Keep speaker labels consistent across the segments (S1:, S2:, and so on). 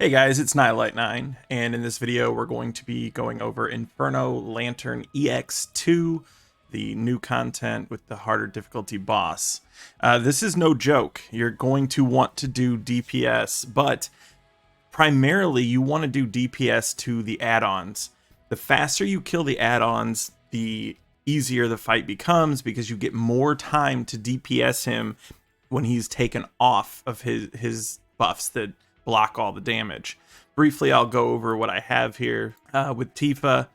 S1: Hey guys, it's Nihilite9, and in this video we're going to be going over Inferno Lantern EX2, the new content with the harder difficulty boss. This is no joke. You're going to want to do DPS, but primarily you want to do DPS to the add-ons. The faster you kill the add-ons, the easier the fight becomes because you get more time to DPS him when he's taken off of his buffs that block all the damage. Briefly, I'll go over what I have here with Tifa.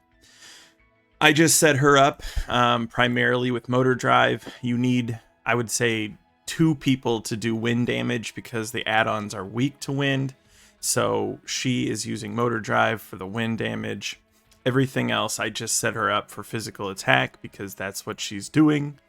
S1: I just set her up primarily with motor drive. You need, I would say, 2 people to do wind damage because the add-ons are weak to wind. So she is using motor drive for the wind damage. Everything else, I just set her up for physical attack because that's what she's doing.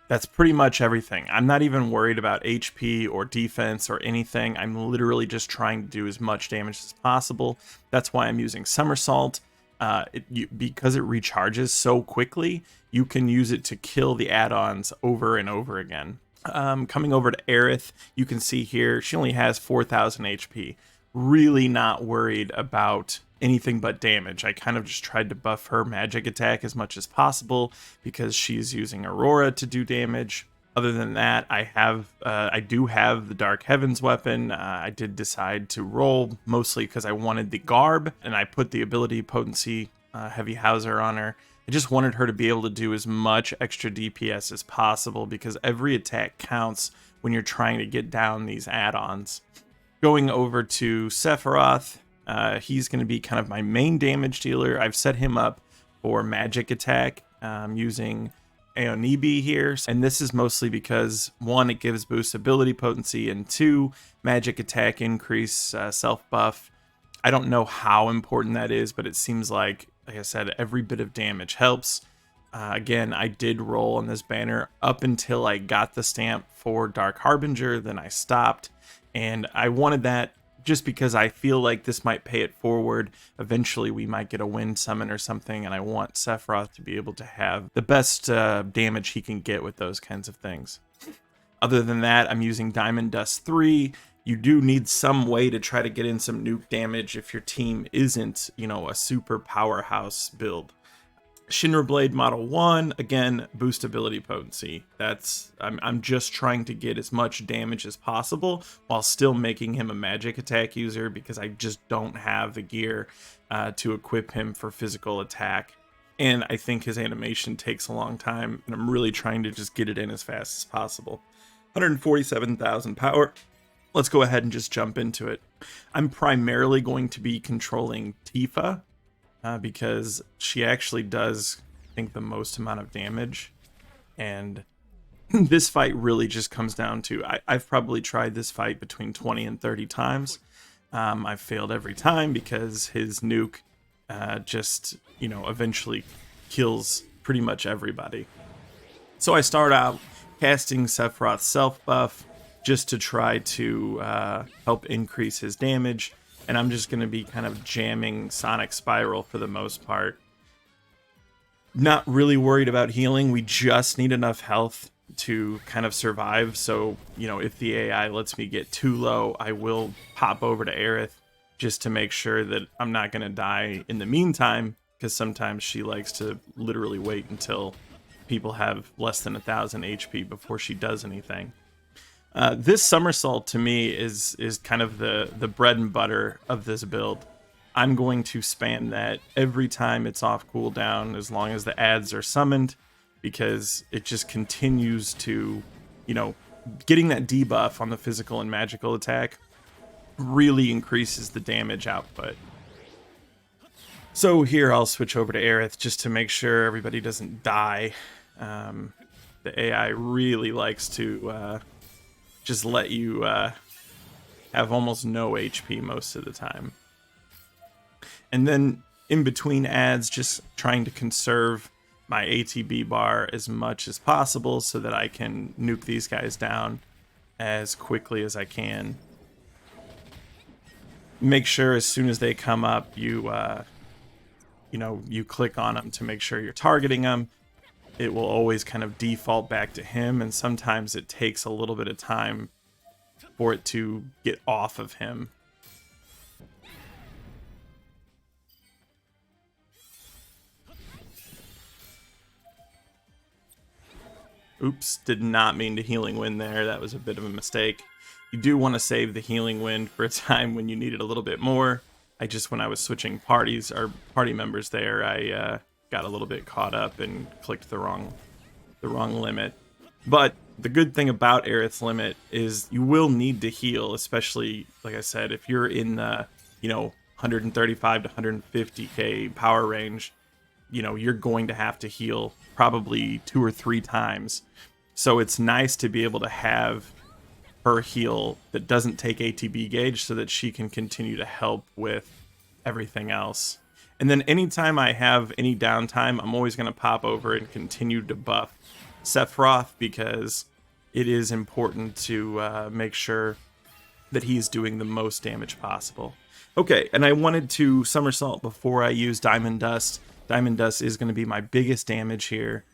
S1: That's pretty much everything. I'm not even worried about HP or defense or anything. I'm literally just trying to do as much damage as possible. That's why I'm using Somersault. Because it recharges so quickly, you can use it to kill the add-ons over and over again. Coming over to Aerith, you can see here, she only has 4,000 HP. Really not worried about anything but damage. I kind of just tried to buff her magic attack as much as possible because she's using Aurora to do damage. Other than that, I do have the Dark Heavens weapon. I did decide to roll mostly because I wanted the garb, and I put the ability potency heavy Hauser on her. I just wanted her to be able to do as much extra DPS as possible because every attack counts when you're trying to get down these add-ons. Going over to Sephiroth, he's going to be kind of my main damage dealer. I've set him up for magic attack using Aonibi here. And this is mostly because 1, it gives boost ability potency, and 2, magic attack increase self buff. I don't know how important that is, but it seems like I said, every bit of damage helps. Again, I did roll on this banner up until I got the stamp for Dark Harbinger, then I stopped. And I wanted that just because I feel like this might pay it forward. Eventually, we might get a wind summon or something, and I want Sephiroth to be able to have the best damage he can get with those kinds of things. Other than that, I'm using Diamond Dust 3. You do need some way to try to get in some nuke damage if your team isn't, a super powerhouse build. Shinra Blade Model 1, again, boost ability potency. I'm just trying to get as much damage as possible while still making him a magic attack user because I just don't have the gear to equip him for physical attack. And I think his animation takes a long time, and I'm really trying to just get it in as fast as possible. 147,000 power. Let's go ahead and just jump into it. I'm primarily going to be controlling Tifa, because she actually does, I think, the most amount of damage. And this fight really just comes down to, I've probably tried this fight between 20 and 30 times. I've failed every time because his nuke just, eventually kills pretty much everybody. So I start out casting Sephiroth's self buff just to try to help increase his damage. And I'm just going to be kind of jamming Sonic Spiral for the most part. Not really worried about healing. We just need enough health to kind of survive. So, if the AI lets me get too low, I will pop over to Aerith just to make sure that I'm not going to die in the meantime, because sometimes she likes to literally wait until people have less than 1,000 HP before she does anything. This somersault to me is kind of the bread and butter of this build. I'm going to spam that every time it's off cooldown as long as the adds are summoned, because it just continues to, getting that debuff on the physical and magical attack really increases the damage output. So here I'll switch over to Aerith just to make sure everybody doesn't die. The AI really likes to just let you have almost no HP most of the time. And then in between adds, just trying to conserve my ATB bar as much as possible so that I can nuke these guys down as quickly as I can. Make sure as soon as they come up, you click on them to make sure you're targeting them. It will always kind of default back to him, and sometimes it takes a little bit of time for it to get off of him. Oops, did not mean to healing wind there. That was a bit of a mistake. You do want to save the healing wind for a time when you need it a little bit more. When I was switching parties or party members there, I got a little bit caught up and clicked the wrong limit. But the good thing about Aerith's limit is you will need to heal, especially, like I said, if you're in the, 135 to 150k power range, you're going to have to heal probably 2 or 3 times. So it's nice to be able to have her heal that doesn't take ATB gauge so that she can continue to help with everything else. And then anytime I have any downtime, I'm always going to pop over and continue to buff Sephiroth, because it is important to make sure that he's doing the most damage possible. Okay, and I wanted to somersault before I use Diamond Dust. Diamond Dust is going to be my biggest damage here.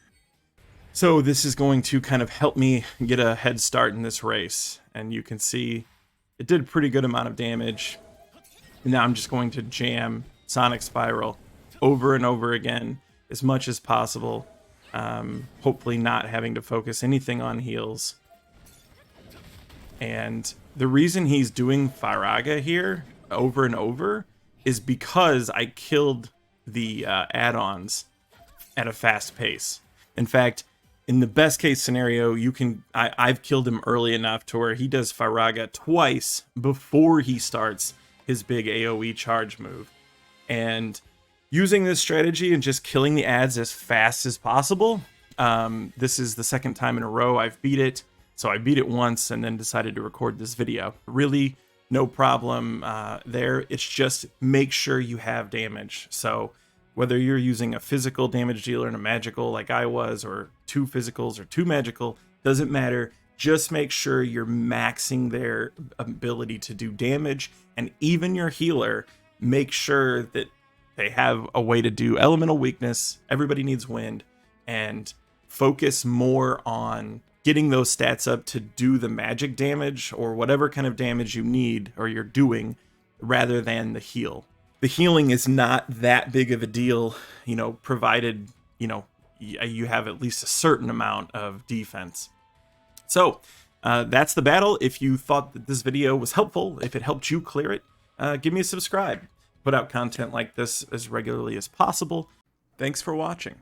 S1: So this is going to kind of help me get a head start in this race. And you can see it did a pretty good amount of damage. And now I'm just going to jam Sonic Spiral over and over again as much as possible. Hopefully not having to focus anything on heals. And the reason he's doing Firaga here over and over is because I killed the add-ons at a fast pace. In fact, in the best case scenario, I've killed him early enough to where he does Firaga twice before he starts his big AoE charge move. And using this strategy and just killing the adds as fast as possible, this is the second time in a row I've beat it. So I beat it once and then decided to record this video. Really, no problem there. It's just make sure you have damage. So whether you're using a physical damage dealer and a magical like I was, or 2 physicals or 2 magical, doesn't matter. Just make sure you're maxing their ability to do damage. And even your healer, make sure that they have a way to do elemental weakness. Everybody needs wind. And focus more on getting those stats up to do the magic damage or whatever kind of damage you need or you're doing, rather than the heal. The healing is not that big of a deal, provided, you have at least a certain amount of defense. So that's the battle. If you thought that this video was helpful, if it helped you clear it, give me a subscribe. Put out content like this as regularly as possible. Thanks for watching.